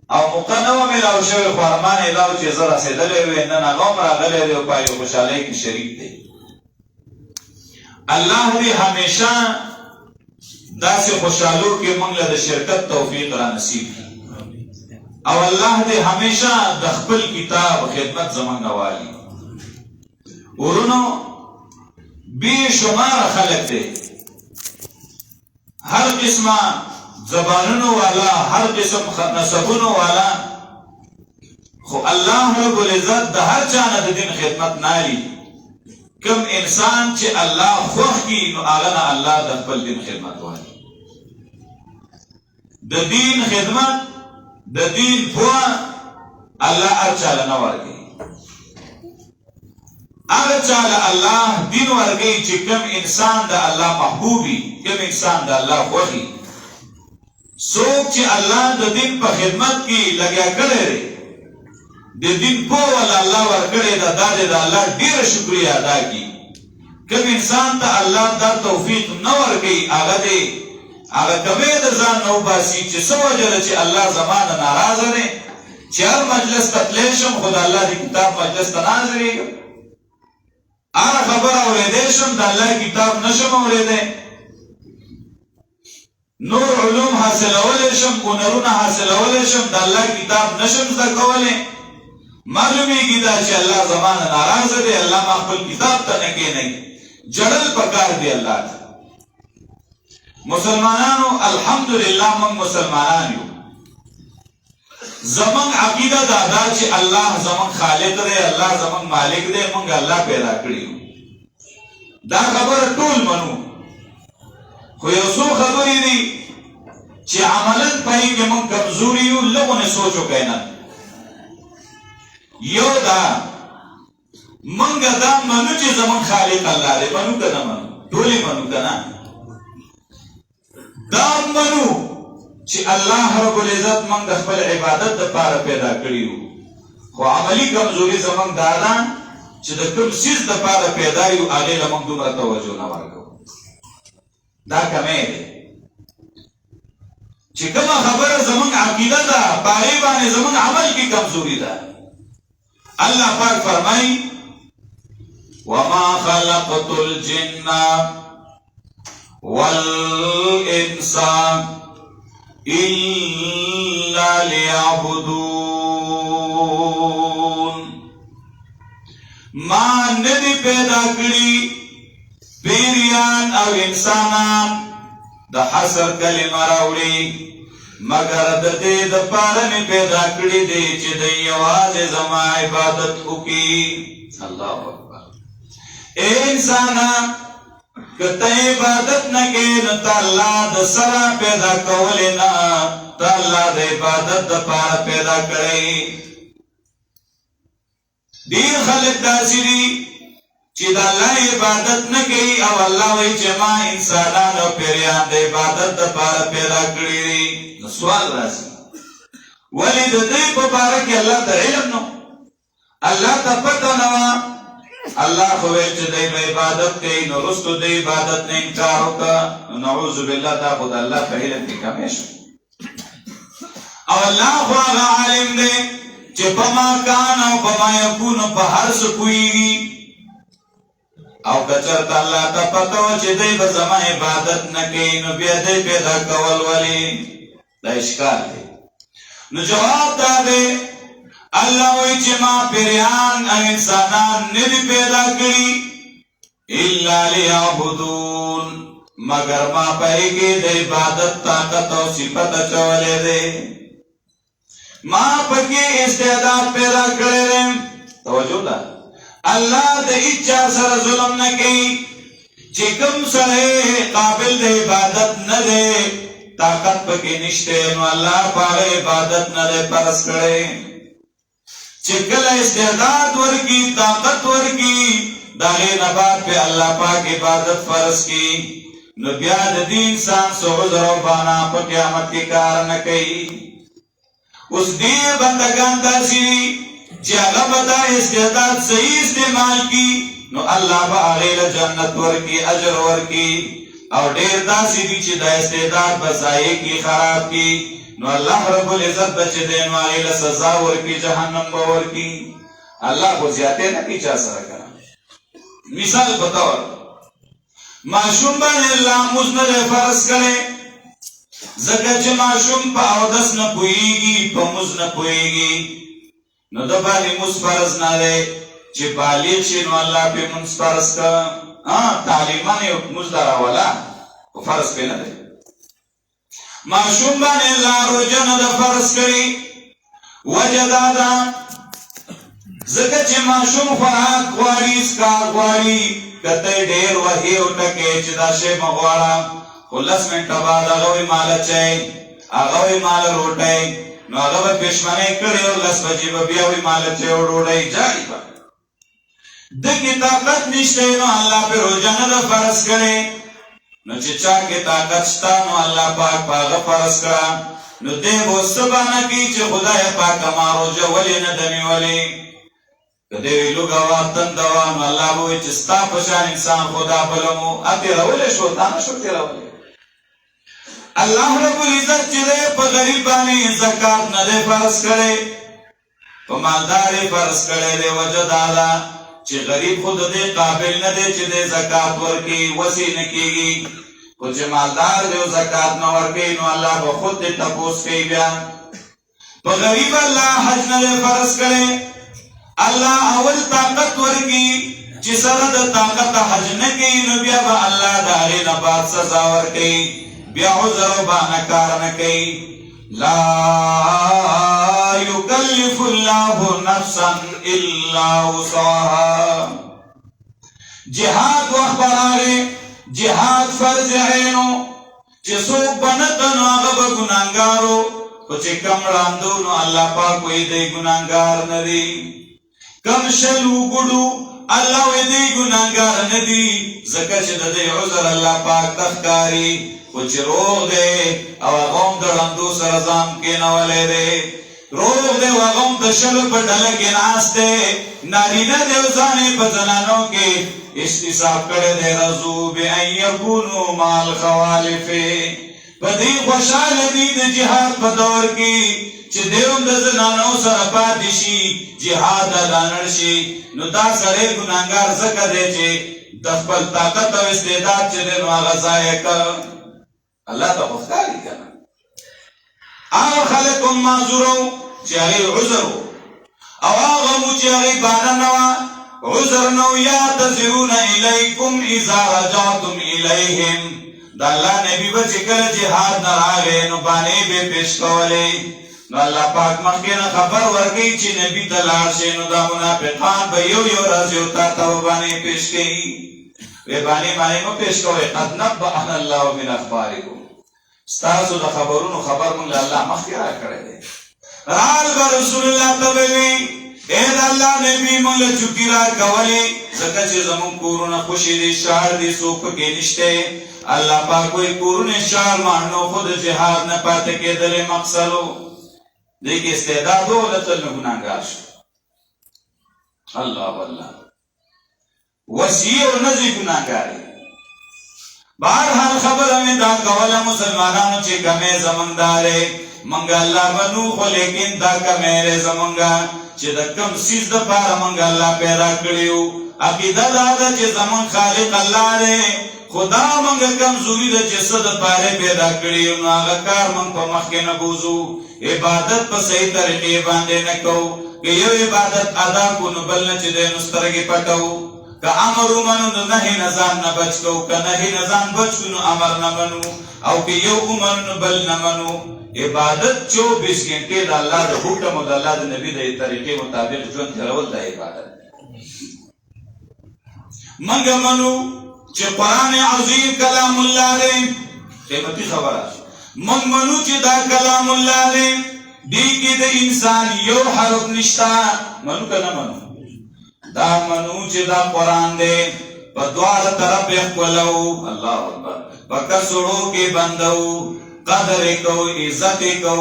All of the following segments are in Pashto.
او موقع نو ملاو شوی خو ارمان الاو چې زه رسېدلی وې نن هغه هم راغلی دی او په یو خوشحالۍ کې شریک دی. الله دې همیشه داسې خوشحالو کې موږ له د شرکت توفیق را نصیب کړي او الله دې همیشه د خپل کتاب خدمت زمونږ والي. ورونو بے شمار خلق دے، ہر قسم زبانونو والا، ہر قسم نسبونو والا، خو اللہ رب العزت دا ہر چانا دا دین خدمت نالی. کم انسان چے اللہ خوخ کی نو آغنا اللہ دا خپل دین خدمت والی. دا دین خدمت دا دین پوا اللہ ارچالا نوار گئی. اگر چالا اللہ دین ورگئی چی کم انسان دا اللہ محبوبی، کم انسان دا اللہ خوخی، سوک چی اللہ دا دین پا خدمت کی لگیا کرے رے، دا دین پو والا اللہ ورکڑے دا دادے دا اللہ دیر شکریہ ادا کی. کم انسان تا اللہ دا توفیق نور گئی آگا دے آگا کمی دا زان نو باسی چی سو وجل چی اللہ زمان ناراض رے چی ہر مجلس تطلیشم خدا اللہ دی کتاب مجلس تناظری گا آنا خبر اوریدیشم دا اللہ کتاب نشم اوریدے نور علوم حاصل اولیشم کنرون حاصل اولیشم دا اللہ کتاب نشم زدکولے معلومی کی دا چی اللہ زمان ناراض دے اللہ مقبل کتاب تا نکے نہیں جڑل پکار دے اللہ تا. مسلمانانو الحمدللہ من مسلمانانیو زمان عقیدہ دادا چی اللہ زمان خالق دے اللہ زمان مالک دے منگ اللہ پیدا کریو دا خبر طول منو خو یوسو خبری دی چی عملن پائی کہ من کمزوریو لگو نے سوچو کہنا یو دا منگ دا منو چی زمان خالق اللہ دے منو کنا منو طولی منو کنا دا منو چی اللہ رب العزت منگ دخبل عبادت دا پارا پیدا کریو خو عملی کمزوری زمان دادا چی دا کم سیز دا پارا پیدایو آگے لمنگ دومرا توجہ نمارکو دا کمی دے چی کم خبر زمان عقیدہ دا پاریبان زمان عمل کی کمزوری دا. اللہ پاک فرمائی وَمَا خَلَقْتُ الْجِنَّ وَالْإِنسَ إِلَّا لِيَعْبُدُونَ. ما ندی پیدا کری پیریان او انسانان دا حسر کلمہ راوڑی مگر دا دے دا پارن پیدا کری دے چی دا یواز زما عبادت اکی. اللہ اکبر. اے انسانان کتا عبادت نکین تا اللہ دا سرا پیدا کولینا تا اللہ دا عبادت دا پارا پیدا کرئی. دیر خلق داسی دی چی دا اللہ عبادت نکی او اللہ وی چی ما انسانان و پیریان دا عبادت دا پارا پیدا کری دی. سوال راسی ولی دا دی پا پارا کی اللہ تا علم نو اللہ تا پتا نوا اللہ خویل چی دی با عبادت کئی نو رستو دی عبادت نے انکارو کا نعوذ باللہ تا خود اللہ تا علم کی کمیش او اللہ خواہ عالم دے چی پما کانا و پما یکون پا ہر سکوئی او کچرت اللہ تا پتو چی دی بزما عبادت نکی نو بیا دی پیدا کول ولی دا اشکال دی. نو جواب دا دے اللہ وی چی ما پیریان او انسانان ندی پیدا کری الا لیعبدون مگر ما پہی کی دی عبادت طاقت و صفت چولے دے ما پکی استعداد پیدا کرے دے. توجہ دا اللہ دے اچھا سر ظلم نکی چی کم سرے قابل دے عبادت ندے طاقت پکی نشتے نو اللہ پاک عبادت ندے پرس کرے. چکل استعداد ورکی طاقت ورکی داغی نبات پہ اللہ پاک عبادت فرض کی نو بیاد دین سان سو عذر و بانا پا قیامت کی کار نکی. اس دی بندگان داسی چی اغا بدا استعداد صحیح استعمال کی نو اللہ با آغیل جنت ورکی اجر ورکی اور دیر داسی دی چی دا استعداد بسائی کی خراب کی نو الله رب العزت بچ دے نو هغه سزا ورکی جهنم به ورکی الله خو زیاته نه کی چا سره کړه مثال بتاور معصوم باندې الله مزنه فرض کړي زکه چې معصوم په اودس نه پويږي په مز نه پويږي نو د باندې مز فرض نه دی چې بالغ شي نو الله په مز فرض کړه تعلیمان یو مز دراولا فرض په نه دی معصوم باندې الله روزه نه فرض کړي وجدادا زکه چې معصوم خوراک غواړي اسکار غواړي کته ډېر وਹੀ او ټکه چې دا شی مغواړه خلص منټه بعد هغه مال چي هغه مال روټي نو هغه پښمنه کړي او لس بجې به بیا وی مال چي او روټي جاري با دغه طاقت نشته نو الله په روزانه د فرض کړي نو چې چا کې طاقت شته نو الله پاک هغه فرض کړه نو دې وو سبحانه کی چې خدای پاک ما روزه ولې نه دمي ولې کدی ویلو غوا تن دوان الله وو چې ستا په شان انسان خدا بلمو اته راولې شو تا نه شو تیراولې الله رب العزت چې په غریب باندې زکات نه فرض کړي په مالدار فرض کړي له وجدادا چې غریب خود دې قابل نه دی چې دې زکات ورکي وسی نه کیږي او چې مالدار دې زکات نه ورکي نو الله به خود دې تپوس کوي بیا په غریب الله حج نه فرض کړي الله اول طاقت ورکی چې سره د طاقت حج نه کوي نو بیا به الله د هغه نه بعد سزا ورکوي بیا عذر او بهانه کار نه کوي لا یکلف الله نفسا الا وسعها جهاد وخبره جهاد فرض عینو چې څوک بنته نو هغه به ګناهګارو او چې کم وړاندو نو الله پاک وي دی ګناهګار نه دی کم شلو ګړو الله وې دې ګناګار نه دي زکه چې د دې عذر الله پاک تخکاری او چې روغ دې او هغه د لاندو سره ځان کې نه ولې دې روغ دې هغه د شلو په ډله کې ناشته نارینه دې ځانې په ځانانو کې استحساب کړي دې رزو به ان يكونوا مال خوالف په دې خوشاله دي د جهاد په دور کې چې دیوم د زنانو سره پاتې شي جهاد اعلان شي نو دا سره ګناګار زکه دی چې د خپل طاقت او استعداد چې نو هغه ځای کړ الله ته مختاري کنه هغه خلک معذورو چې هغه عذر او هغه مو چې هغه باندې نو عذر نو یا تزرون الیکم اذا رجعتم الیهم دا الله نبی به چې کله جهاد نه راغی نو باندې به پیش کولې نو الله پاک مخکې خبر ورکړي چې نبی ته لاړ شي نو دا منافقان به یو راځي او تا باندې پیش کوي وی باندې مو پیش کوي قد نبأنا الله من اخبارکم ستاسو د خبرونو خبر مونږ الله مخکې را کړی دی رال رسول الله تعالی اے الله نبی مونږ چوکي را کولې ځکه چې زمون کورونه خوشي دي شعر دي سوق کې نشته الله پاک وی کورونه شعر مانو خود جهاد نه پاتې کېدل مقصدو دیکھ استعداد ہو لطل میں گناہگار شو اللہ واللہ وسیع و نزی گناہگاری بہرحال خبر ہمیں دا کولا مسلمانانو چے کمے زمندارے منگا اللہ بنو خو لیکن دا کمیرے زمنگا چے دا کم سیز دا پارا منگا اللہ پیدا کریو عقیدہ دادا چے زمن خالق اللہ دے خدا منگا کمزوری دا جسد پارے پیدا کریو نو آغا کار منگ پا مخی نبوزو عبادت په صحیح طریقې باندې نه کو که یو عبادت ادا کو نو بل نه چې د نسترګې پټو که امر ومنو نو نهي نه ځان نه بچ کو که نهي نه ځان بچ کو نو امر نه منو او که یو ومنو نو بل نه منو عبادت 24 غنټې د الله د حکم او د الله د نبی د طریقې مطابق ژوند تیرول د عبادت منګه منو چې قرآن عظیم کلام الله دی قیمتي خبره من منو چې دا کلام الله دی دیگی دا انسان یو حرف نشتا منو که نمنو دا منو چې دا قرآن دی پا دوار طرف اخولو اللہ اکبر پا کسرو کی بندو قدر کو عزت کو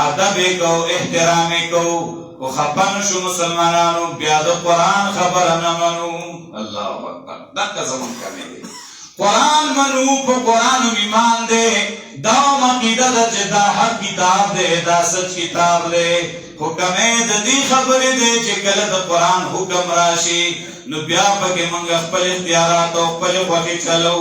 ادب کو احترام کو خپن شو مسلمانانو بیا دا قرآن خبر نمنو اللہ اکبر دا زمان کمی دی قرآن منو پا قرآن ایمان دے دا مقیدہ دا چه دا حق کتاب دے دا سچ کتاب دے حکم دا دی خبر دے چه کل دا قرآن حکم راشی نو بیا پاکی منگا خپل اختیارات و خپل خوخی چلو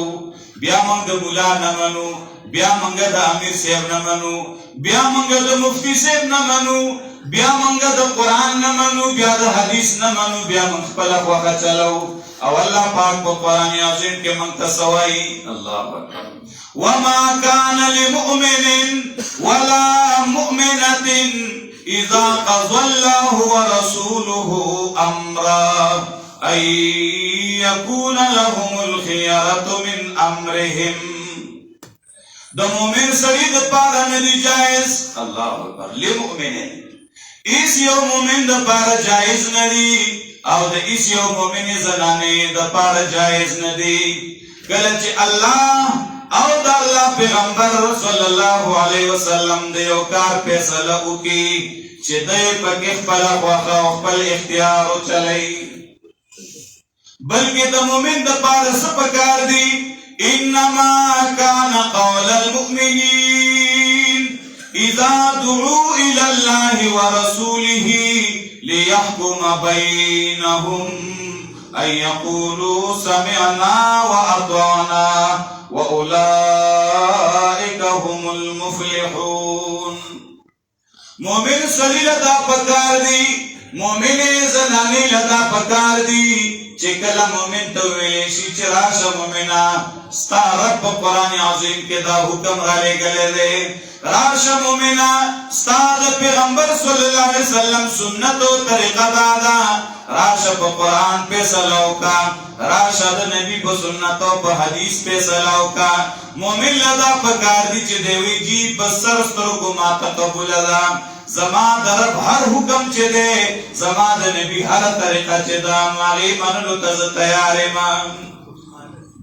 بیا منگا مولا نمنو بیا منگا دا امیر سیب نمنو بیا منگا دا مفتی سیب نمنو بیا منگا دا قرآن نمنو بیا دا حدیث نمنو بیا منگ خپل خوخی چلو او اللہ پاک کو قرآن عظیم کے منتصوائی اللہ اکبر وما كان لمؤمن ولا مؤمنة إذا قضى الله ورسوله أمرا أن يكون لهم الخيرة من أمرهم دا مومن سرید پارا ندی جائز اللہ اکبر لمؤمن اس یو مومن دا پارا جائز ندی او دا اس یو مومن زنانی دا پارا جائز ندی کلچ اللہ او دا اللہ پیغمبر صلی اللہ علیہ وسلم دیو کار پیسلہ کی چی دی پک اخپل خواخا اخپل اختیارو چلی بلکہ دا مومن دا پارا سپکار دی انما كان قول المؤمنين اذا دعوا الى الله ورسوله ليحكم بينهم ان يقولوا سمعنا واطعنا واولئك هم المفلحون مومن صلی لدا پکار دی مومن زنانی لدا پکار دی چکلا مومن تو ویشی چراش مومنا ستا رب قرآن عظیم کے دا حکم غالے گلے دے راش مومنا ستا دا پیغمبر صلی اللہ علیہ وسلم سنت و طریقہ دادا راش پا قرآن پہ صلاو کا راش دا نبی پا سنت و پا حدیث پہ صلاو کا مومن لدا پکار دی چی دیوی جی بسر استرو کو ماتا قبول دا زمان در رب ہر حکم چے دے زمان در نبی ہر طریقہ چے دا ماغی منلو تز تیار ایمان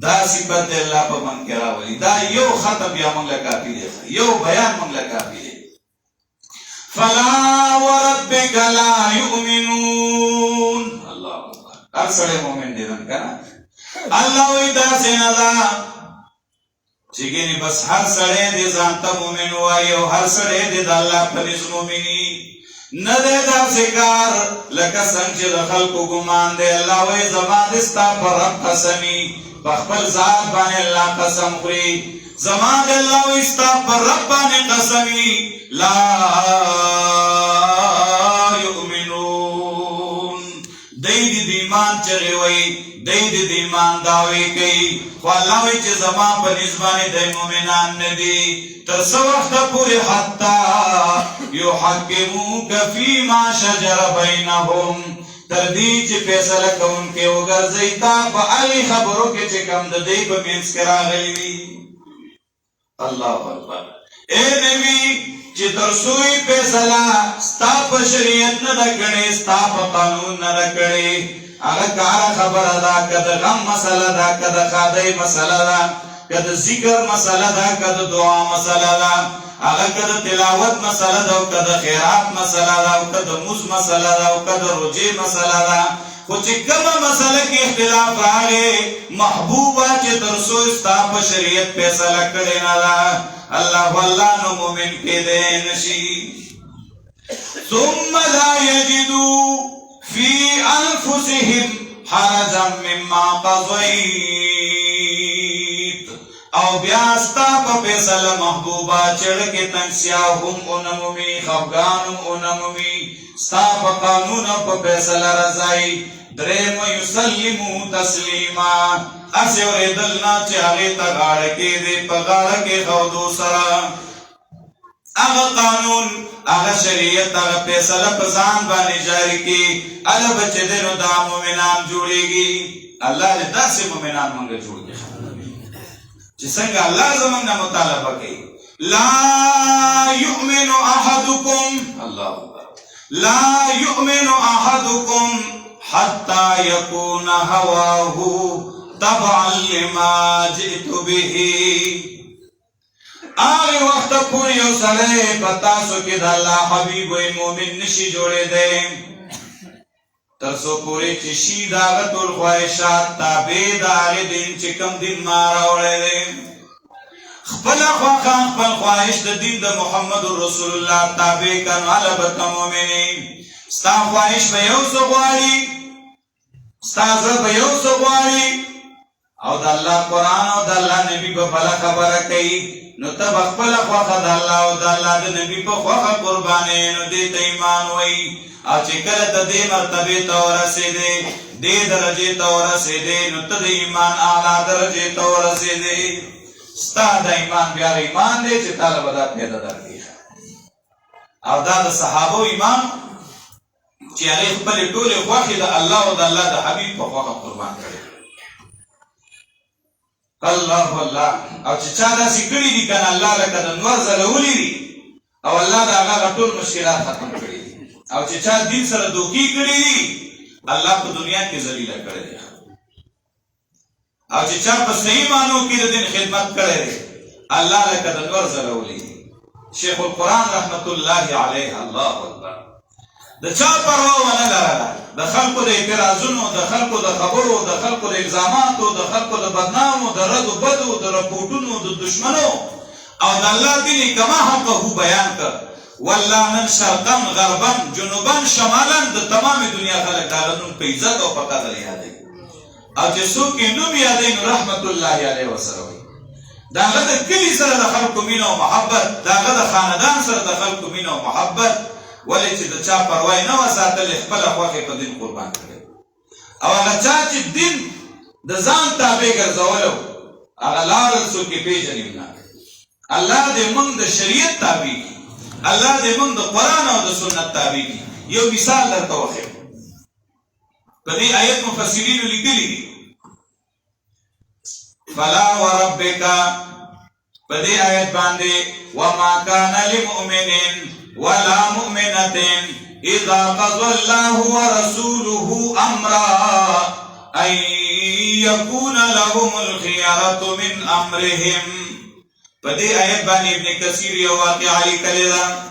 دا صفت اللہ پا من کرا ولی دا یو ختم یا منگلہ کافی دے یو بیان منگلہ کافی دے فلا وربک لا یؤمنون اللہ ہر سڑے مومن دے دن کنا اللہ وی دا سینا دا چگینی بس ہر سڑے دے زانتا مومن وائی او ہر سڑے دے دا اللہ پلیس مومنی ندے دا سکار لکا سنچ دخل کو گمان دے اللہ وی زمان دستا پر رب قسمی بخبر ذات بانے اللہ قسم خوری زمان دے اللہ وی استا پر رب بانے قسمی لا یؤمنون دی دیمان چگی وی دی دیمان داوی کئی خو اللہ وی چه زمان پر نزبانی دی مومنان ندی ترس وقت پوری حتی یحکموک فی ما شجر بینہم تردی چه پیسل کون کے وگر زیتا پا علی خبرو کے چه کم دی پا مینس کرا غیوی اللہ اکبر اے نبی چه ترسوی پیسلا ستا پا شریعت ندکڑے ستا پا قانون ندکڑے اگر کارا خبر دا کد غم مسئلہ دا کد خادی مسئلہ دا کد ذکر مسئلہ دا کد دعا مسئلہ دا اگر کد تلاوت مسئلہ دا کد خیرات مسئلہ دا کد موز مسئلہ دا کد رجی مسئلہ دا کچھ کم مسئلہ کی اختلاف آگے محبوبہ چی ترسو استاپ شریعت پیسلہ کڑینا دا اللہ واللہ نو مومن کے دینشی ثم لا یجدو فی انفسهم حرجا مما قضیت او بیاستا پا پیسل محبوبہ چڑھ کے تنگسیاہم انمومی خفگانم انمومی ستا پا قانون پا پیسل رضائی درم یسلمو تسلیما اسی وریدلنا چاہی تا غاڑکی دے پا غاڑکی خودو سرا اغا قانون اغا شریعت اغا پیسلہ پزان بانی جاری کی اللہ بچے دینو دا مومنان جوڑے گی اللہ نے دا سے مومنان منگے جوڑ گی جسنگا اللہ زمانہ مطالبہ کی لا یؤمن احدکم اللہ لا یؤمن احدکم حتی یکون ہواہو تبعا لما جئت بہی آگے وقت پوری و سڑے پتاسو کی دا اللہ حبیب و مومن نشی جوڑے دے ترسو پوری چی شی داغت الخواهشات تابع داغ دین چی کم دین مارا وڑے دے خپل خواخان خپل خواهش د دین د محمد رسول الله تابع کن علا بک مومنین ستا خواهش بیو سغواری ستا زر بیو سغواری او د الله قرآن او د الله نبی په بلا خبره کوي نو تب خپل خواخه د الله او د الله د نبی په خواخه قربانې نو دې ته ایمان وایي او چې کله ته دې مرتبې ته ورسېدې دې درجې ته ورسېدې نو ته د ایمان اعلی درجې ته ورسېدې ستا د ایمان بیا ایمان دی چې تعالی به دا پیدا درکړي او دا د صحابو ایمان چې هغې خپلې ټولې خوښې د الله او د الله د حبیب په خواخه قربان کړې الله الله او چې چا داسې کړي دي کنه الله لکه د نور ځلولي دي او الله د هغه ټول مشکلات ختم کړي دي او چې چا دین سره دوکي کړي دي الله په دنیا کې ذلیله کړی دی او چې چا په صحیح معنو کې د دین خدمت کړی دی الله لکه د نور ځلولي دي شیخ القرآن رحمت الله علیه الله اکبر د چا پروا ونه لرله د خلکو د اعتراضونو د خلکو د خبرو د خلکو د الزاماتو د خلکو د بدنامو د ردو بدو د رپورټونو د دشمنو او د الله دین کما حقه بیان کړ والله نن شرقا غربا جنوبا شمالا د تمام دنیا خلک دا نوم په عزت او په قدر یادوي او چې څوک یې نوم یادوي نو رحمت الله علیه وسره وي د هغه د کلي سره د خلکو مینه او محبت د هغه د خاندان سره د خلکو مینه او محبت ولې چې د چا پروا نه وساتلې خپله خوښې په دین قربان کړی او هغه چا چې دین د ځان تابع ګرځولو هغه لارل څوک یې پېژني نه الله دې موږ د شریعت تابع کړي الله دې موږ د قرآن او د سنت تابع کړي یو مثال درته وښیم په دې آیت مفسرینو لیکلي دي فلا وربک په دې آیت باندې وما كان لمؤمن ولا مؤمنة إذا قضى الله ورسوله أمرا أن يكون لهم الخيارة من أمرهم فدي آيات باني ابن كثير يواقع عليك لذا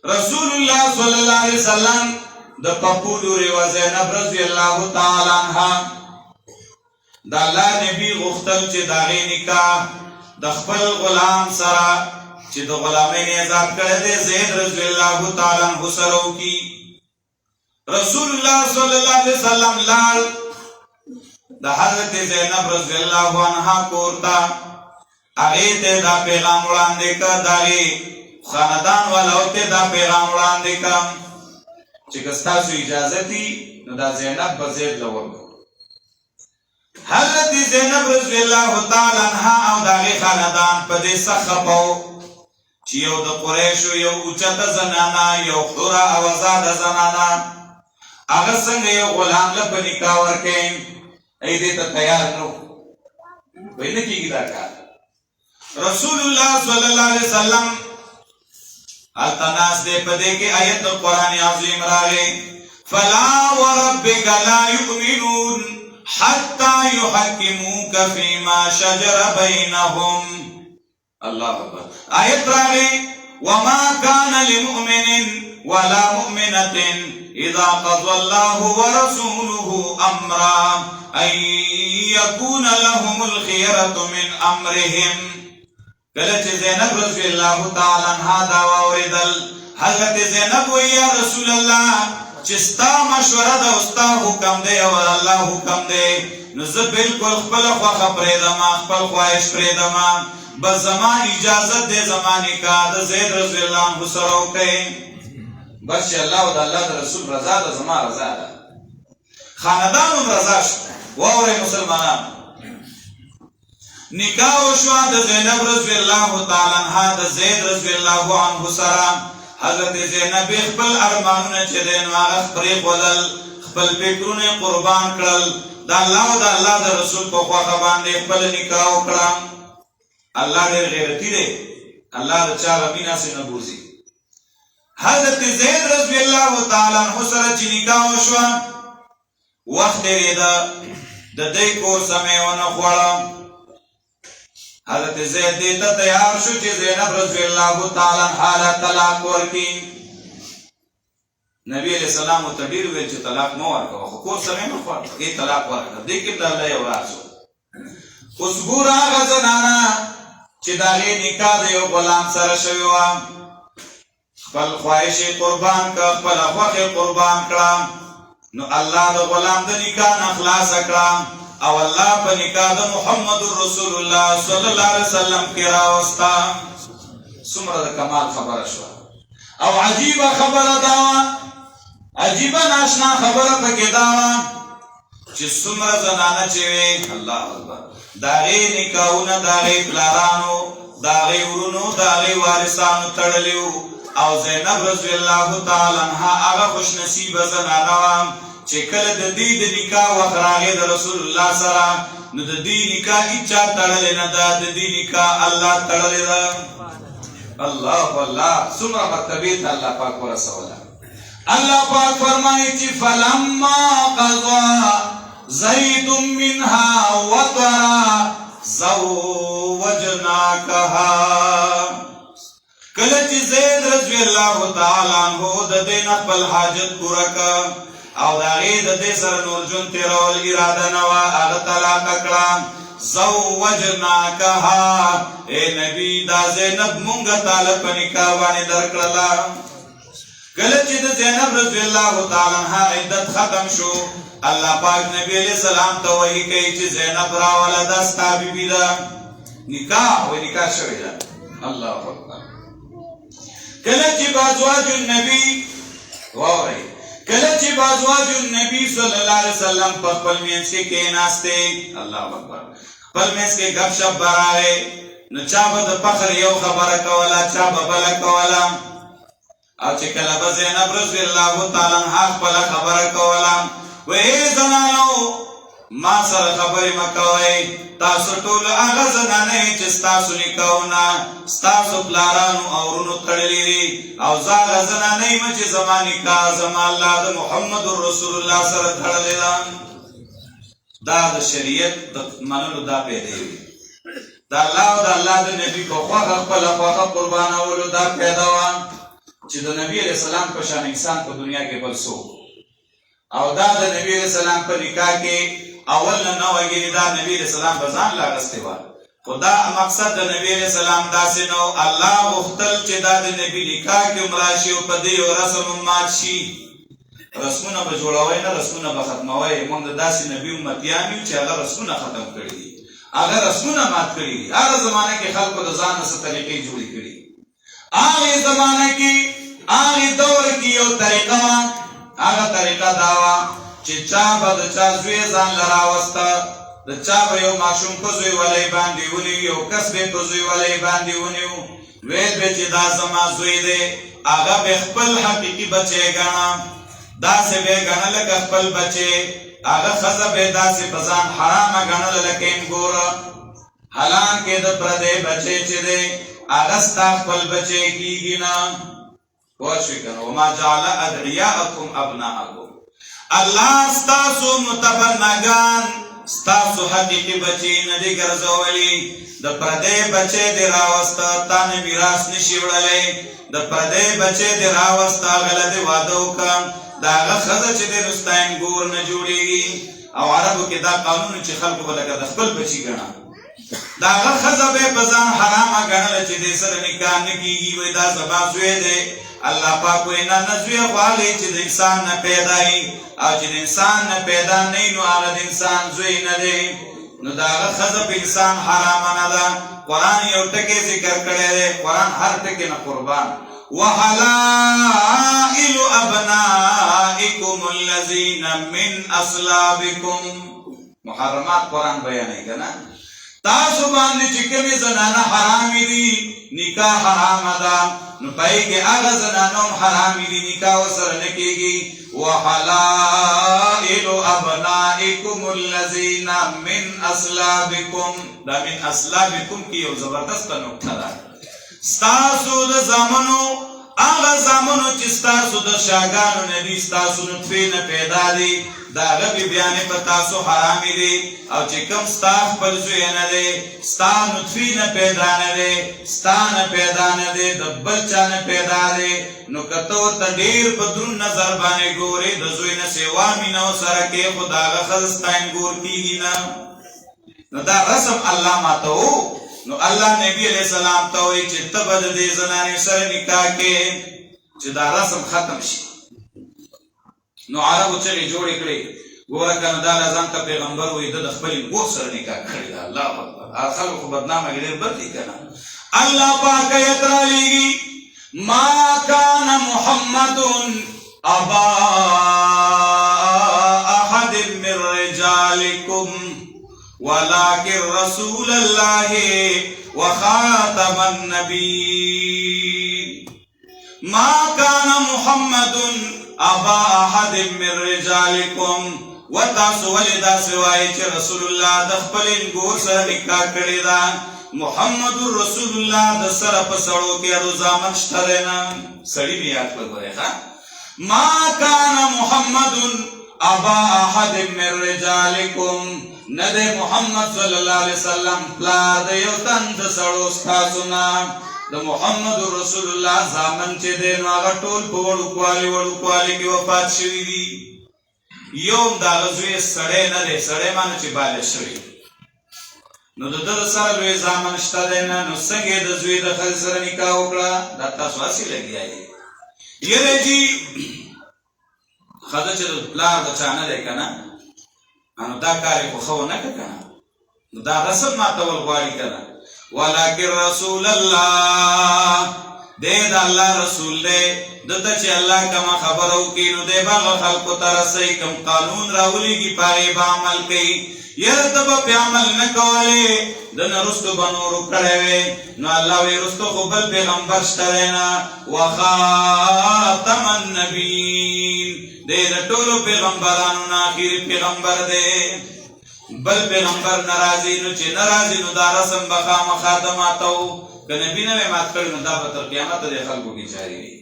رسول الله صلى الله عليه وسلم د پپولور و زینب رضی الله تعالی عنها د الله نبی غختل چې داغه نکاح د خپل غلام سره چې د غلامۍ نه آزاد کړی دی زید رضی الله تعالی عنہ سره وکړي رسول الله صلی الله علیه وسلم لال د حضرت زینب رضی الله عنها کور ته هغې ته دا پیغام وړاندې کړ د هغې خاندان والو ته دا پیغام وړاندې کړ چې که ستاسو اجازه دي نو دا زینب به زید له ورکړو حضرت زینب رضی الله تعالی عنها او د هغې خاندان په دې سخت خفه و چې یو د قریشو یو اوچته زنانه یو حوره او آزاده زنانه هغه څنګه یو غلام له په نکاح ورکوي ای دې ته تیار نه وایي نه کېږي دا کار رسول الله صلی الله علیه وسلم هلته ناست دی په دې کې آیت د قرآن عظیم راغی فلا وربک لا یؤمنون حتی یحکموک فیما شجر بینهم الله اکبر آیت راغی وما كان لمؤمن ولا مؤمنة اذا قضى الله ورسوله امرا ان يكون لهم الخيرة من امرهم کله چې زینب رضی الله تعالی عنها دا واوریدل حضرت زینب وی یا رسول الله چې ستا مشوره ده او ستا حکم دی او الله حکم دی نو زه بالکل خپل خوښه پرېږدم خپل خواهش پرېږدم بس زما اجازت دے زما نکاح د زید رضی الله عنه سره وکړئ بس چې الله او د الله د رسول رضا ده زما رضا ده خاندان هم رضا شو واورئ مسلمانان نکاح وشوه د زینب رضی الله تعالی عنها د زید رضی الله عنه سره حضرت زینب خپل ارمانونه چې دی نو هغه پرېښودل خپل فکرونه قربان کړل د الله او د الله د رسول په خوښه باندې خپل نکاح وکړه الله ډېر غیرتي دی الله د چا غمینه سي نه بوزي حضرت زید رضی الله تعالی عنه سره چې نکاح وشوه وخت تېرېده د دې کور سمې ونه خوړه حضرت زید دې ته تیار شو چې زینب رضی الله تعالی عنها طلاق ورکړي نبی علیہ السلام ته ډیر ویل چې طلاق مه ورکوه خو کور سره مه غواړه دې طلاق ورکړه دې کې د الله یو راز اوس ګوره هغه زنانه چې د هغې نکاح د یو غلام سره شوې وه خپل خواهش قربان کړه خپله خوښې قربان کړه نو الله د غلام د نکاح نه خلاصه کړه او الله په نکاح د محمد رسول الله صلی الله علیه وسلم کې راوسته څومره د کمال خبره شوه او عجیبه خبره دا وه عجیبه ناشنا خبره پکې دا وه چې څومره زنانه چې وې الله اکبر د هغې نکاحونه د هغې پلارانو د هغې ورونو د هغې وارثانو تړلي وو او زینب رضی الله تعالی عنها هغه خوش نصیبه زنانه وه چې کله د دې د نکاح وخت راغی د رسول الله سره نو د دې نکاح هیچا تړلی نه ده د دې نکاح الله تړلی ده الله الله څومره مرتبې ته الله پاک ورسوله الله پاک فرمایي چې فلما قضا زید منها وطرا زوجناکها کله چې زید رضی الله تعالی عنہ د دې نه خپل حاجت پوره کړ او د هغې د دې سره نور ژوند تېرول اراده نه وه هغه طلاقه کړه زوجناکها ای نبی دا زینب مونږه تاله په نکاح باندې درکړله کله چې د زینب رضی الله تعالی عنها عدت ختم شو الله پاک نبی علیہ السلام ته وحی کوي چې زینب راوله دا ستا بیبي ده نکاح نکاح شوې ده الله اکبر کله چې بازواج النبی واورئ کله چې بازواج النبی صلی الله علیه وسلم په خپل منځ کې کېناستې الله اکبر خپل منځ کې ګپ شپ راغی نو چا به د فخر یو خبره کوله چا به بله کوله او چې کله به زینب رضی الله تعالی عنها خپله خبره کوله وی زنانو ما سره خبرې مه کوئ تاسو ټول هغه زنانې چې ستاسو نکاحونه ستاسو پلارانو او ورونو تړلي دي او زه هغه زنانې یم چې زما نکاح زما الله د محمد رسول الله سره تړلې ده دا د شریعت د منلو دا پیدا وي د الله او د الله د نبي په خوښه خپله خوښه قربانولو دا پیدا وه چې د نبي علیه السلام په شان انسان په دنیا کې بل څوک او دا د نبی علیہ السلام په نکاح کې اول نه وګینی دا نبی علیہ السلام په ځان لاغستی و خدا مقصد د نبی علیہ السلام داسې نو الله غوښتل چې دا د نبی نکاح کې مراشي او په دې یو رسم مات شي رسمونه به جوړوي نه رسمونه به ختموي موږ داسې نبی امتیان یو چې هغه رسمونه ختم کړي دي هغه رسمونه مات کړي دي هغه زمانه کې خلکو د ځان څخه طریقې جوړې کړي هغه زمانه کې هغه دور کې یو طریقه هغه طریقه دا وه چې چا به د چا زوی ځان له راوسته د چا به یو ماشوم په زوی ولی باندې ونیو یو کس به په زوی ولی باندې ونیو ویل به چې دا زما زوی دی هغه به خپل حقیقي بچی ګڼه داسې به یې ګڼه لکه خپل بچی هغه ښځه به یې داسې په ځان حرامه ګڼله لکه انګوره حالانکې د پردی بچی چې دی هغه ستا خپل بچی کېږي نه پوښی کنه وما جعل ادعیاءکم ابناءکم الله ستاسو متبنگان ستاسو حقیقی بچی ندی ګرځولي د پردی بچی دی راوسته تا نه میراث نشي وړلی د پردی بچی دی راوسته هغه له دې واده وکړه د هغه ښځه چې دی نو ستا انګور نه جوړېږي او عربو کې دا قانون چې خلکو به لکه د خپل بچي ګڼه د هغه ښځه به یې په ځان حرامه ګڼله چې دې سره نکاح نه کېږي وایي دا زما زوی دی الله پاک وایي نه نه زوی غواړي چې د انسان نه پیدا وي او چې د انسان نه پیدا نه وي نو هغه د انسان زوی نه دی نو د هغه ښځه په انسان حرامه نه ده قرآن یو ټکی ذکر کړی دی قرآن هر ټکی نه قربان وحلائل ابنائکم الذین من اصلابکم محرمات قرآن بیانوي که نه تاسو باندې چې کومې زنانه حرامې دي نکاح حرامه ده نو پای کې هغه زنانه هم حرامې دي نکاح ورسره نه کېږي وحلائل ابنائکم الذین من اصلابکم دا من اصلابکم کې یو زبردسته نکته ده ستاسو د زامنو آغا زامنو چی ستاسو دا شاگانو نبی ستاسو نطفی نپیدا دی دا غبی بیانی پا تاسو حرامی دی او چی کم ستاخ پر زوی ندی ستا نطفی نپیدا ندی ستا نپیدا ندی دا بلچا نپیدا دی نو کتو تا دیر پا درون نظر بانے گوری دا زوی نسیوامی نو سرکی خدا غخزستین گور کی نا نو دا رسم اللہ ماتو نو اللہ نبی علیہ السلام تاوی چی تبد دی زنانی سر نکاح کے چی دا رسم ختم شی نو عربو چلی جوڑی کری گورا کن دا لازم تا پیغمبر وی دا خبری گو سر نکاح کری دا اللہ اکبر خلق خو بدنام اگر بردی کنا اللہ پاک یترا لیگی ما کان محمد ابا احد من رجالکم ولكن رسول الله وخاتم النبي ما كان محمد ابا احد من رجالكم وتاسو ولدا سوای چې رسول الله د خپل ګور سره نکاح کړی دا محمد رسول الله د سره په سړو کې اړو ځامن شته نه سړی بیا کړی ښا ما كان محمد ابا احد من رجالكم ندے محمد صلی اللہ علیہ وسلم پلار دے یو تند سڑو ستاسونا دا محمد رسول اللہ زامن چے دے نو آگا ٹول پا وڑو کوالی کی وفات شوی دی یوم دا غزوی سڑے ندے سڑے مانا چے بالے شوی نو دا در سر لوی زامن شتا دینا نو سنگے دا زوی دا خل سر نکاح اکڑا دا تاسو اسی لگی آئی یہ دے جی خدا چے دا پلار دا چانا دے کنا انو دا کاری خو خو نکا کنا دا رسم ما تول غواری کنا ولیکن رسول اللہ دے دا اللہ رسول دے دتا چی اللہ کما خبرو کی نو دے باغ خلقو ترسی کم قانون راولی کی پاگی با عمل کی یرتبا پی عمل نکوالے دن رستو بنورو کڑے نو اللہ وی رستو خبل پیغمبر شترینا وخاتم النبین دے دا ٹولو پیغمبرانو ناخیر پیغمبر دے بل پیغمبر نرازی نو چی نرازی نو دا رسم بخام خاتماتو کہ نبی نوے مات کردی نو دا بطر قیامت دے خلقو کی چاری دی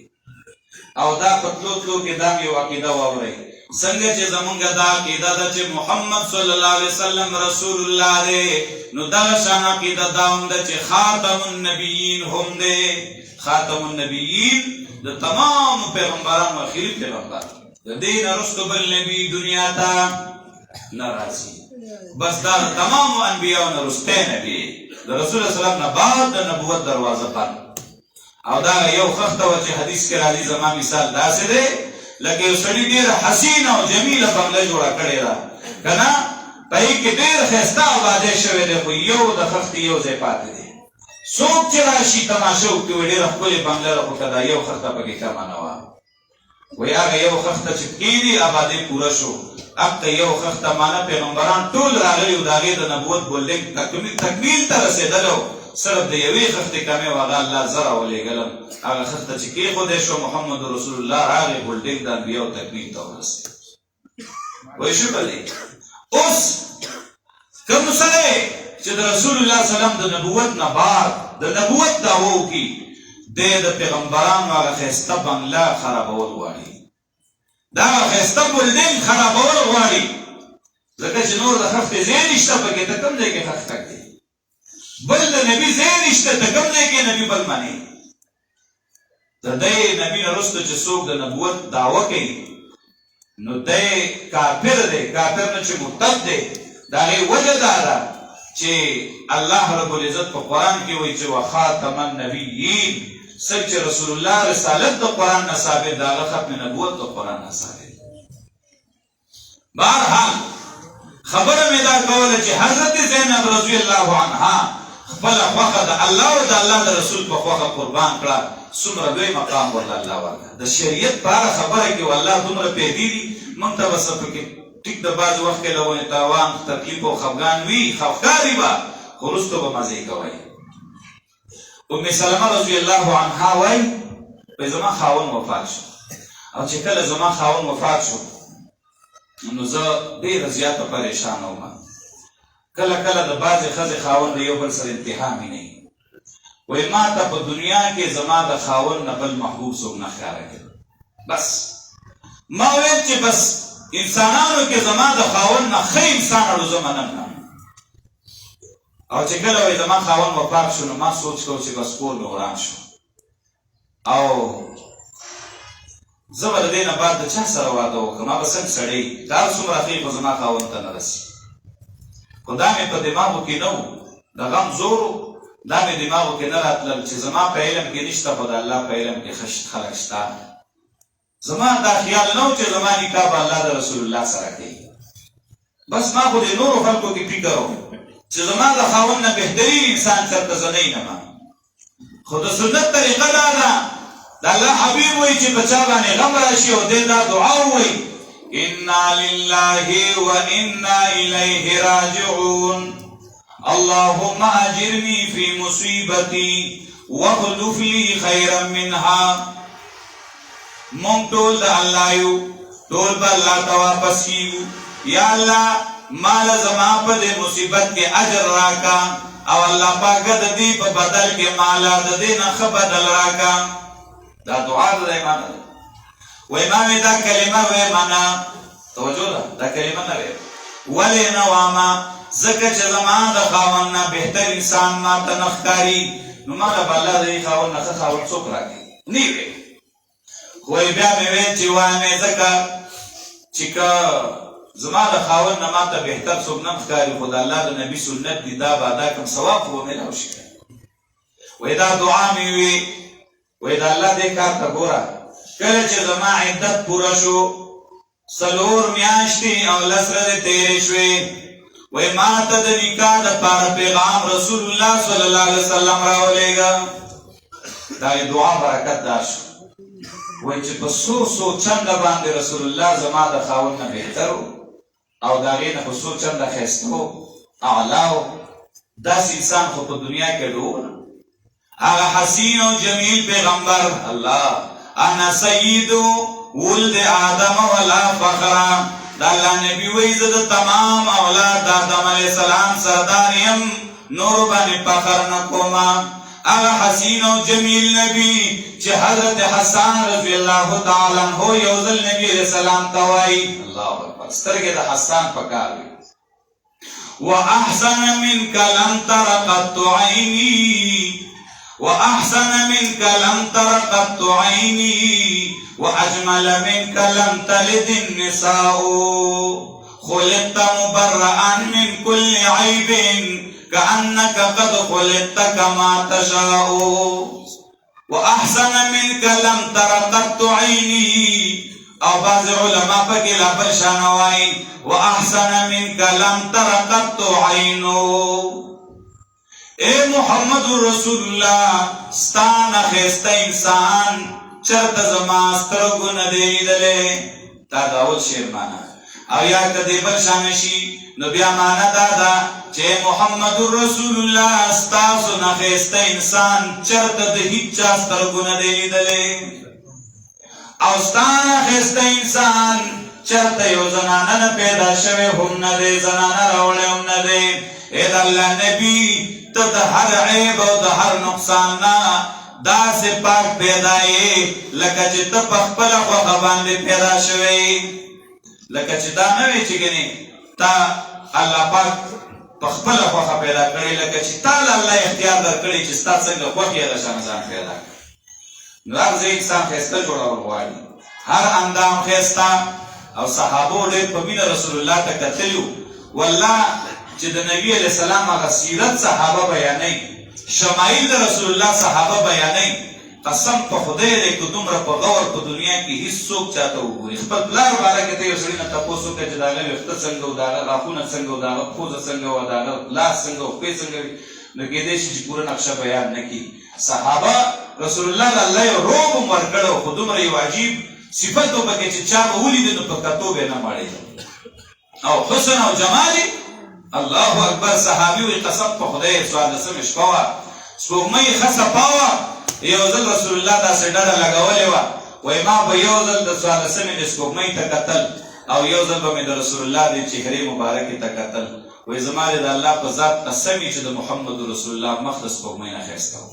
او دا پتلو تلو کی دا میو عقیدہ واوری سنگا چی زمانگا دا عقیدہ دا چی محمد صلی اللہ علیہ وسلم رسول اللہ دے نو دا شان عقیدہ دا ہم دا چی خاتم النبیین ہم دے خاتم النبیین دا تمام پیغمبران و خیلی پیغمبر دین رستو بل نبی دنیا تا نرازی بس دا تمام انبیاء و نرستے نبی دا رسول اللہ صلی اللہ علیہ وسلم نباد دا نبوت دروازہ پر او دا یو خختا وچی حدیث کے راضی زمان مثال دا سے دے لکہ یو سڑی دیر حسین و جمیل بنگلہ جوڑا کڑے دا کنا پہی کہ دیر خیستا آبادے شوے دے خوی یو دا خختی یو زی پاتے دے سوک چراشی تماشو کیوئے دیر اخبولی بنگلہ رخو کدا یو خختا پکی کمانوا وی آگا یو خختا چپکی دی آبادی پورا شو اب تا یو خختا مانا پیغمبران طول راغلی و داغی دا نبوت بولنگ تکمیل تا رسی دلو صرف دا یوی خختی کمی واغا اللہ زرع ولی گلم آگا خختا چکی خودشو محمد رسول اللہ راغی بولنگ دا انبیاء و تکمیل تا رسی وی شو بلی اس کم سرے چی دا رسول اللہ صلی اللہ علیہ وسلم دا نبوت نبار دا نبوت دا وو کی دے دا پیغمبران واغا خیستا بنگلا خرابول واری دا خیستا بلدن خرابول واری زکر چی نور دا خفت زینشتا پکی تا کم دے کے خفت تک دی بل دا نبی زینشتا تا کم دے کے نبی بل مانی دا دے نبی نرستو چی سوک دا نبوت دعوه کی نو دے کافر دے کافر نا چی مرتد دے دا غی وجہ دارا چی اللہ رب العزت پا قرآن کی وی چی وخاتم النبیین سب چی رسول اللہ رسالت دا قرآن نصابت دا ختم نبوت دا قرآن نصابت بارحال خبر میں دا کولا چی حضرت زینب رضی اللہ عنہ خبلا خوخا دا اللہ و دا اللہ دا رسول پا خوخا قربان کرا سمر دوی مقام واللہ اللہ ورکا دا شریعت پارا خبر ہے کہ واللہ دمر پیدی دی منتبہ سب کے ٹک دا باز وقت کے لوگوں تاوان تکلیف و خفگان وی خفکاری با خلصتو با مزے کوائی ام سلمہ رضی اللہ عنہ وائی پہ زمان خاون وفات شو او چکل زمان خاون وفات شو نو زا دیر زیادہ پریشان ہو ما کلا کلا دا باز خز خاون دا یو بل سر انتحامی نہیں وای ما ته په دنیا کې زما د خاوند نه بل محبوب څوک نه ښکاره کړي. بس ما ویل چې بس انسانانو کې زما د خاوند نه ښه انسان اړو زه منم. او چې کله وای زما خاوند وفات شو نو ما سوچ کو چې بس کور مې وران شو او زه به د دې نه بعد د چا سره واده وکړم. ما به څنګه سړی دا څومره ښې خو زما خاوند ته نه رسي. خو دا مې په دماغو کې نه و، د غم زور و، دا مې دماغو کې نه راتلل چې زما په علم کې نشته خو د الله په علم کې ښه خلک شته. زما دا خیال نه و چې زما نکاح به الله د رسول الله سره کوي. بس ما خو د نورو خلکو کې فکر و چې زما د خاوند نه بهترین انسان چېرته زه نه یم. خو د سنت طریقه دا ده د الله حبیب وایي چې په چا باندې غم راشي او دی دا دعا ووایي انا لله و انا الیه راجعون اللهم اجرني في مصیبتی واخلف لي خیرا منها. مونږ ټول د الله یو، ټول به الله ته واپس کیږو. یا الله مال زما په دې مصیبت کې اجر راکا او الله پاک د دې په بدل کې مال د دې نه ښه بدل راکا. دا دعا د ایمان ده. وای ما دا کلمه وای معنا توجه ده، دا کلمه نه وای ولې نه واما ځکه چې زما د خاوند نه بهتر انسان ما ته نه ښکاري نو ما به الله د دې خاوند نه ښه خاوند څوک راکړي نه وي. خو بیا مې ویل چې وایم ځکه چې که زما د خاوند نه ما ته بهتر څوک نه ښکاري خو د الله د نبي سنت دي دا به دا کوم ثواب خو به میلاو شي. وای دا دعا مې وي وای دا الله دې کار ته ګوره کله چې زما عدت پوره شو 4 میاشتې او 10 ورځې تېرې شوې وای ما ته د نکاح دپاره پیغام رسول الله صلی الله علیه وسلم راولېږه. دا دعا برکت دار شو. وای چې په څو چنده باندې رسول الله زما د خاوند نه بهتر او د هغې نه په څو چنده ښایسته و اعلی و. داسې انسان خو په دنیا کې ډوب نه. هغه حسین او جمیل پیغمبر الله انا سید ولد آدم ولا فخر. دا الله نبی وی زه د تمام اولاد آدم علیه السلام سردار یم نور باندې فخر نه کومه. هغه حسین او جمیل نبی چې حضرت حسان رضی الله تعالی عنہ یو ځل نبی علیہ السلام ته وایي الله اکبر سترګې د حسان پکار وي واحسن منك لم تر قط عيني واحسن منك لم تر قط عيني واجمل منك لم تلد النساء خلقت مبرئا من كل عيب كأنك قد خلقت كما تشاء واحسن منك لم تر قط عيني. او بعض علماء پکې لا بل شان وایي واحسن منك لم تر قط عينو. اے محمد رسول الله ستانه ښایسته انسان چرته زما سترګو نه دی لیدلی. دا د اول شعر معنا. او یا که دې بل شان شي نو بیا معنا دا ده چې محمد رسول الله ستاسو نه ښایسته انسان چرته د هیچ چا سترګو نه دی لیدلی. او ستانه ښایسته انسان چرته یو زنانه نه پیدا شوی هم نه دی، زنانه راوړی هم نه دی. ای د الله نبي ته د هر عیب او د هر نقصان نه داسې پاک پیدا یې لکه چې ته په خپله خوښه باندې پیدا شوی. لکه چې دا نه وي چې ګنې تا الله پاک په خپله خوښه پیدا کړې لکه چې تا له الله اختیار درکړی چې ستا څنګه خوښ یې هغه شان ځان پیدا کړي. نو هر ځای انسان ښایسته جوړول غواړي، هر اندام ښایسته. او صحابو ډېر په مینه رسول الله ته کتلي وو. والله چې د نبي علیه السلام هغه سیرت صحابه بیانوي، شمایل د رسول الله صحابه بیانوي. قسم په خدای دی که دومره په غور په دنیا کې هېڅوک چاته وګوري خپل پلار باره کې ته یو سړي نه تپوس وکړه چې د هغه ویښته څنګه و، د هغه غاښونه څنګه و، د هغه پوزه څنګه وه، د هغه لاس څنګه و، پښې څنګه وي، نو کېدای شي چې پوره نقشه بیان نه کړي. صحابه رسول الله د الله یو روب هم ورکړی و، خو دومره یو عجیب صفت و پکې چې چا به ولیده نو په کتو به یې نه مړېده. او حسن او جمال الله اکبر. صحابي وایي قسم په خدای 14مه شپه وه، سپوږمۍ ښه صفا وه. یو ځل رسول الله داسې ډډه لګولې وه، وایي ما به یو ځل د 14مې د سپوږمۍ ته کتل او یو ځل به مې د رسول الله د چهرې مبارکې ته کتل. وای زما د الله په ذات قسم چې د محمد رسول الله مخ د سپوږمۍ نه ښایسته و.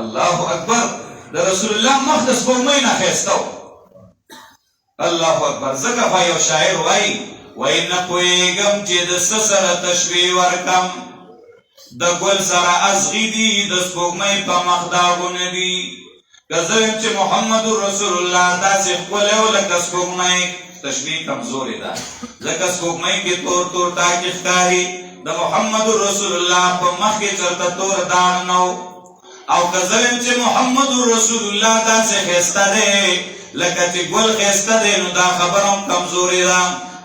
الله اکبر. د رسول الله مخ د سپوږمۍ نه ښایسته و. الله اکبر. ځکه خو یو شاعر وایي نه پوهېږم چې د څه سره تشبیه ورکم، د ګل سره ازغي دي د سپوږمۍ په مخ داغونه دي. که زه یم چې محمد رسول الله داسې ښکلی و لکه سپوږمۍ، تشبیه کمزورې ده ځکه سپوږمۍ کې تور تور ټاکې ښکاري، د محمد رسول الله په مخ کې چېرته تور داغ نه و. او که زه یم چې محمد رسول الله داسې ښایسته دی لکه چې ګل ښایسته دی، نو دا خبره هم کمزورې ده.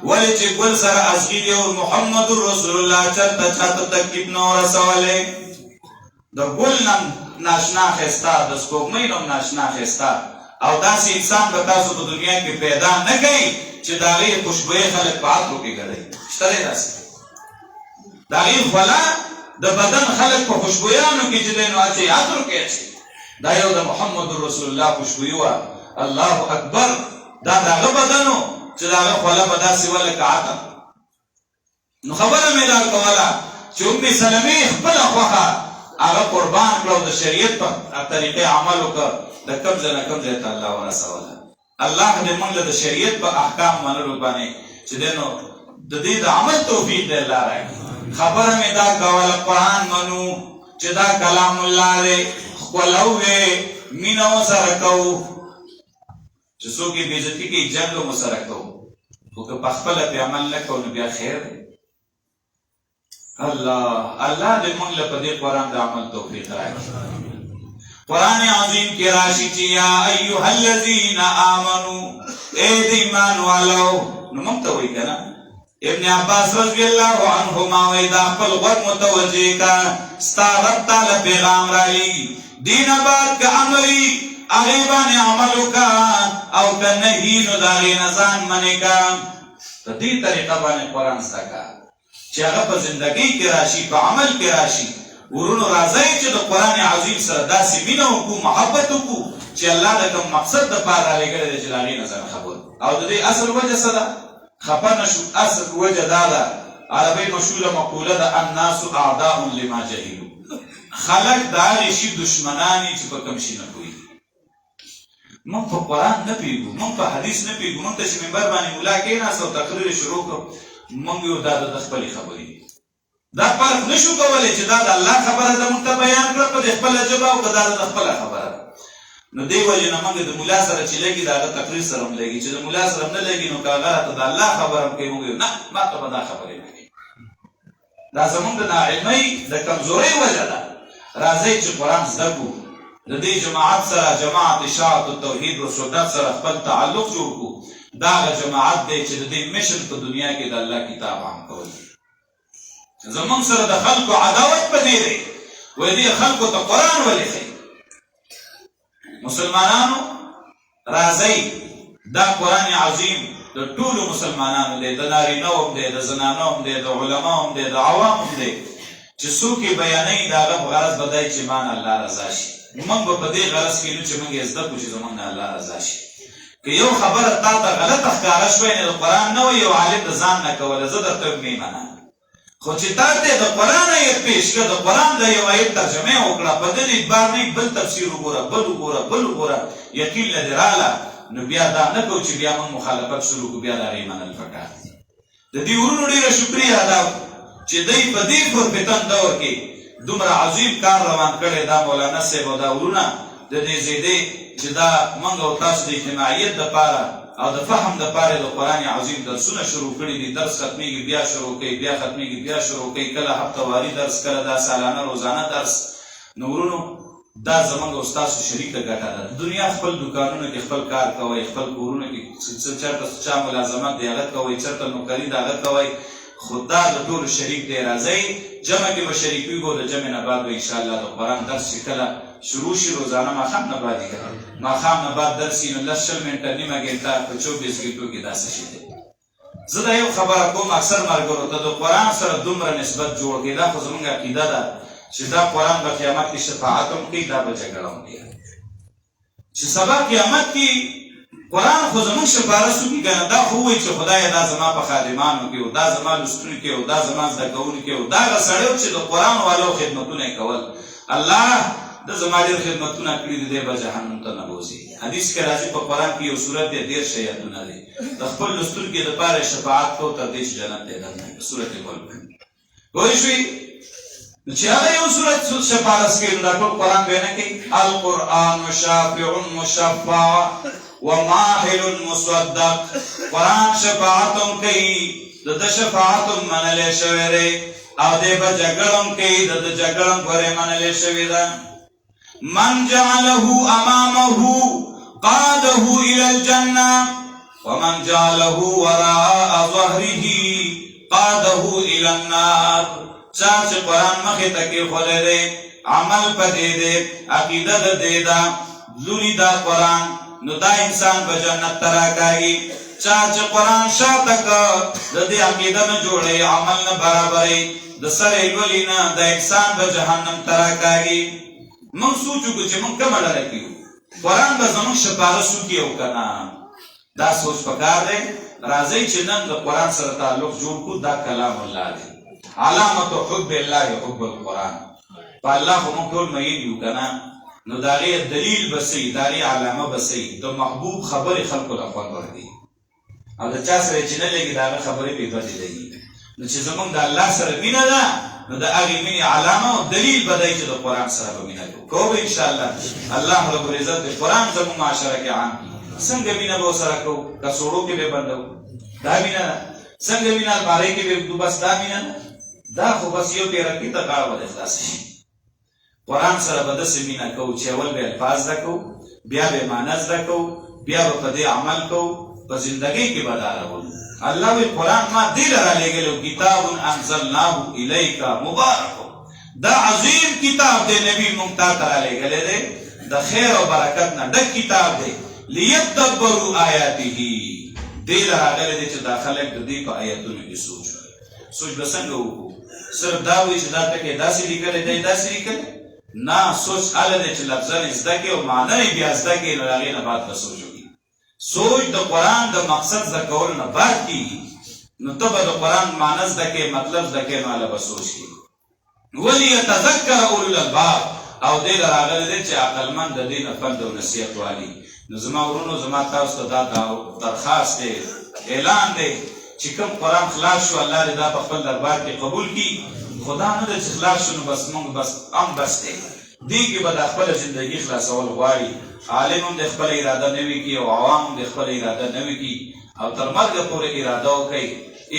ولې چې ګل سره ازغي دي او محمد رسول الله چېرته چاته تکلیف نه ورسولی. د ګل نه ناشنا ښایسته، د سپوږمۍ نه هم ناشنا ښایسته. او داسې انسان به تاسو په دنیا کې پیدا نه کوي چې د هغې خوشبویي خلک په عطرو کې ګډوي. شته دی داسې د هغې خوله د بدن خلک په خوشبویانو کې چې دی نو اچوي، عطرو کې اچوي. دا یو د محمد رسول الله خوشبویي وه. الله اکبر. دا د هغه بدن و چې د هغه خوله به داسې وه لکه عطر. نو خبره مې دا کوله چې ام سلمې خپله خوښه هغه قربان کړه او د شریعت په طریقې عمل وکړه، د کوم ځای نه کوم ځای ته الله ورسوله. الله دې موږ له د شریعت په احکام منلو باندې چې دی نو د دې د عمل توفیق دې الله راکړي. خبره مې دا کوله قرآن منو چې دا کلام الله دی، ښکلو دی، مینه ورسره کوو، چې څوک یې بېعزتي کوي جنګ هم ورسره کوو، خو که په خپله پرې عمل نه کوو نو بیا خیر دی. الله دې موږ له په دې قرآن د عمل توفیق راکړي. قرآن عظیم کی راشی چی یا ایوہ الذین آمنو، اے دی ایمان والو. نو منگتوئی کنا ابن عباس رضی اللہ عنہما ویدہ خپل غد متوجہ کا ستا رب تعالی پیغام رالی دین آباد کا عملی اغیبان عملو کا او کا نهینو داغی نزان منی کا. تو دی طریقہ بانے قرآن ستا کا چی اغا پا زندگی کی راشی پا عمل کی راشی ورونو راځي چې د قرآن عظیم سره داسې مینه وکړو، محبت وکړو چې الله د کوم مقصد دپاره رالیږلی دی چې د هغې نه ځان خبر. او د دې اصل وجه څه ده؟ خفه نه شو. اصل وجه دا ده، عربۍ مشهوره مقوله ده الناس اعداء لما جهلو. خلک د هغې شي دشمنان دي چې په کوم شي نه پوهېږي. موږ په قرآن نه پوهېږو، موږ په حدیث نه پوهېږو. موږ ته چې منبر باندې ملا کېناست او تقریر یې شروع کړو، موږ یو دا د خپلې خبرې دا فرق نشو کولی چې دا د الله خبره ده موږ ته بیان کړه په دې خپله ژبه او که دا د خپله خبره ده. نو دې وجې نه موږ د ملا سره چې لګي د هغه تقریر سره هم لګي، چې د ملا سره هم نه لګي نو که هغه راته د الله خبره هم کوي موږ نه ما ته به دا خبرې نه کوي. دا زموږ د ناعلمۍ د کمزورۍ وجه ده. راځئ چې قرآن زده کړو، د دې جماعت سره جماعت اشاعت التوحید و سنت سره خپل تعلق جوړ کړو. دا هغه جماعت دی چې د دې مشن په دنیا کې د الله کتاب عام کول. زمون سره د خلکو عداوت په دې دی، وایي دې خلکو ته قرآن ولې ښیي. مسلمانانو راځئ دا قرآن عظیم د ټولو مسلمانانو دی، د نارینه هم دی، د زنانو هم دی، د علما هم دی، د عوام هم دی، چې څوک یې بیانوي د هغه په غرض به دی چې ما نه الله رضا شي. موږ به په دې غرض کښېنو چې موږ یې زده کړو چې زموږ نه الله رضا شي. که یو خبره تا ته غلطه ښکاره شوی نه د قرآن نه وي، یو عالم د ځان نه کوله، زه درته مې منم. خو چې تا ته د قرآن آیت پیش کړه، د قرآن د یو آیت ترجمه یې وکړه، په دې اعتبار نه بل تفسیر وګوره، بل وګوره، بل وګوره، یقین له دې راغله، نو بیا دا نه کوو چې بیا موږ مخالفت شروع کړو، بیا د هغې منل پکار دي. د دې ورونو ډېره شکریه ادا چې دوی په دې پرفتن دور کې دومره عظیم کار روان کړی. دا مولانا صاحب او دا ورونه د دې زیدې چې دا موږ او تاسو د اجتماعیت دپاره او د فهم دپاره د قرآن عظیم درسونه شروع کړي دي. درس ختمیږي بیا شروع کوي، بیا ختمیږي بیا شروع کوي، کله هفتهواري درس، کله دا سالانه روزانه درس. نو ورونو دا زموږ او ستاسو شریکه ګټه ده. د دنیا خپل دوکانونو کې خپل کار کوئ، خپل کورونو کې چېرته چا ملازمت دی هغه کوئ، چېرته نوکري د هغه کوئ، خو دا د ټولو شریک دی. راځئ جمع کې به شریک کېږو. د جمع نه بعد به انشاءالله د قرآن درس چې کله شروع شي روزانه ماښام نه بعد یې کوي، ماښام نه بعد درس یي نو لس شل منټه نیمه ګنټه په 24 ګنټو کې دا څه شي دی. زه دا یو خبره کوم، اکثر ملګرو ته د قرآن سره دومره نسبت جوړ کړي، دا خو زموږ عقیده ده چې دا قرآن به قیامت کې شفاعت هم کوي، دا به جګړه هم کوي. چې سبا قیامت کې قرآن خو زمونږ سپارښت وکړي که نه دا خو ووایي چې خدایه دا زما په خادمانو کې او دا زما لوستونکي او دا زما زده کوونکي او دا هغه سړی و چې د قرآن والو خدمتونه یې کول الله د زما ډېر خدمتونه کړي دي دی به جهنم ته نه بوځي حدیث کې راځي په قرآن کې یو صورت دی 13 آیتونه دی د خپل لوستونکي دپاره شفاعت کوو تر دې چې جنت دی دننه صورت ملک پوه شوي نو چې هغه یو صورت شفاعت کوي نو دا ټول قرآن به نه کوي القرآن شافع مشفع وماهل مصدق قرآن شفاعتم کوي د شفاعتم منلې شوی دی او دی به جګړم کوي د جګړم پورې منلې شوې ده من جعله امامه قاده الى الجنه ومن جعله وراء ظهره قاده الى النار چا چې قرآن مخې ته کېښودی دی عمل په دې دی عقیده د دې ده لولي دا قرآن نو دا انسان په جنت ته راکاږي چا چې قرآن شاته که د دې عقیده نه جوړوي عمل نه برابروي د سره یې لولي نه د انسان به جهنم ته راکاږي موږ سوچ وکړو چې موږ کومه ډله کې یو قرآن به زموږ سپارښت وکړي او که نه دا سوچ پکار دی راځئ چې نن د قرآن سره تعلق جوړ کړو دا کلام الله دی علامت حب الله حب القرآن په الله خو موږ ټول مین یو که نه نو د هغې دلیل به صحیح د هغې علامه به صحیح د محبوب خبرې خلکو له خوند ورکوي او د چا سره چې نه لګي د هغه خبرې بې بدې لګي نو چې زموږ د الله سره مینه ده نو د هغې مینې علامه او دلیل به دی چې د قرآن سره به مینه کوو کوو به انشاءالله الله رب العزت د قرآن زموږ معاشره کې عام کړي څنګه مینه به ورسره کوو که سوړو کې به بندوو دا مینه ده څنګه مینه المارۍ کې به ږدو بس دا مینه ده دا خو بس یو پیرکي ته غاړه به دې خلاصه شي قرآن سره به داسې مینه کوو چې اول به الفاظ زده کوو بیا به معنی زده کوو بیا به په دې عمل کوو په زندګۍ کې به دا راولو الله وی قرآن ما دې له رالیږلی کتاب انزلناه الیک مبارک دا عظیم کتاب دی نبی موږ تا ته رالیږلی دی د خیر او برکت نه ډک کتاب دی لیدبروا آیاته دې له راغلی دی چې دا خلک د دې په آیتونو کې سوچ وکړي سوچ به څنګه وکړو صرف دا وایي چې دا ټکی داسې لیکلی دی داسې لیکلی نه سوچ هله دی چې لفظونه زده کړي او معنی یې بیا زده کړي نو د هغې نه بعد به سوچ وکړي سوچ د قرآن د مقصد زده کولو نه بعد کېږي نو ته به د قرآن معنی زده کړې مطلب زده کړې نو هله به سوچ کړي ولیتذکر اولو الالباب او دې له راغلی دی چې عقلمند د دې نه فند او نصیحت والي نو زما ورونو زما تاسو ته دا درخواست دی اعلان دی چې کوم قرآن خلاص شو الله دې دا په خپل دربار کې قبول کړي خدا نه ده چې خلاص شو نو بس موږ بس بس دی دې کې به د خپله زندګي خلاصول غواړي عالم هم د خپله اراده نه وي کړي او عوام هم د خپله اراده نه وي کړي او تر مرګه پورې اراده وکړئ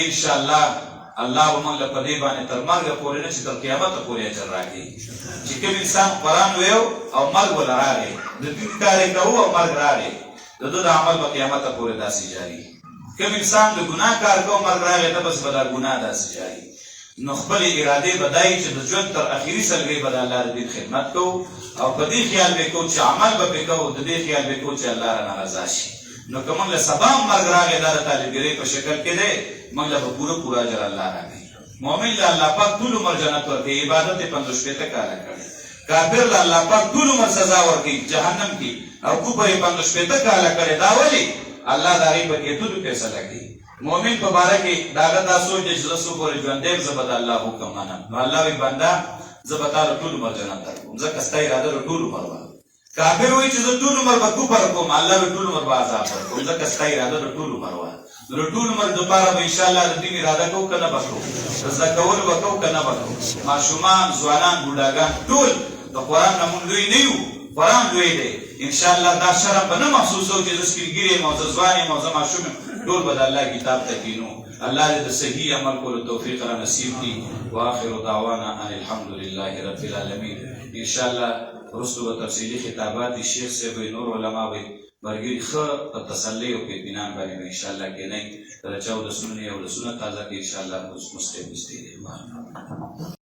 انشاءالله الله به موږ له په دې باندې تر مرګه پورې نه چې تر قیامته پورې اجر راکړي چې کوم انسان قرآن ویو او مرګ ورله راغی د دین کار یې کوو او مرګ راغی د ده د عمل به قیامته پورې داسې جاري کوم انسان د ګناه کار کوو مرګ راغی ته بس به دا ګناه داسې جاري نو خپلې ارادې به دا وي چې د ژوند تر اخري سلګۍ به د الله د دین خدمت کوو او په دې خیال به کوو چې عمل به پرې کوو د دې خیال به کوو چې الله رانه رضا شي نو که موږ له سبا هم مرګ راغی دا د طالبګرۍ په شکل کې دی موږ له به پوره اجر الله راکوي مؤمن له الله پاک ټول عمر جنت ورکوي عبادت یې 50 کاله کړی کافر له الله پاک ټول عمر سزا ورکوي جهنم کې او کفر یې 50 کاله کړی دا ولې الله د هغې په کېدلو فیصله کوي مؤمن په باره کې د هغه دا سوچ دی چې زه څو پورې ژوندی یم زه به د الله حکم منم نو الله وایي بنده زه به تا له ټول عمر جنت درکوم ځکه ستا اراده له ټول عمر وه کافر وایي چې زه ټول عمر به کفر کوم الله به ټول عمر به عذاب درکوم ځکه ستا اراده له ټول عمر وه نو له ټول عمر دپاره به انشاءالله د دین اراده کوو که نه به کوو د زده کولو به کوو که نه به کوو ماشومان ځوانان بوډاګان ټول د قرآن نه مونږ لوی نه یو قرآن لوی دی انشاءالله دا شرم به نه محسوسوو چې زه سپین ږیری یم او زه ځوان یم او زه ماشوم یم ټول به د الله کتاب ته کینو الله دې د صحیح عمل کولو توفیق را نصیب کړي واخر دعوانا ان الحمد لله رب العالمین انشاءالله وروسته به تفصیلي خطابات د شیخ صاحب وي نور علما وي برګري ښه په تسلۍ او په اطمینان باندې به انشاءالله کینئ کله چې اودسونه نه وي اودسونه تازه کړي انشاءالله مستې دی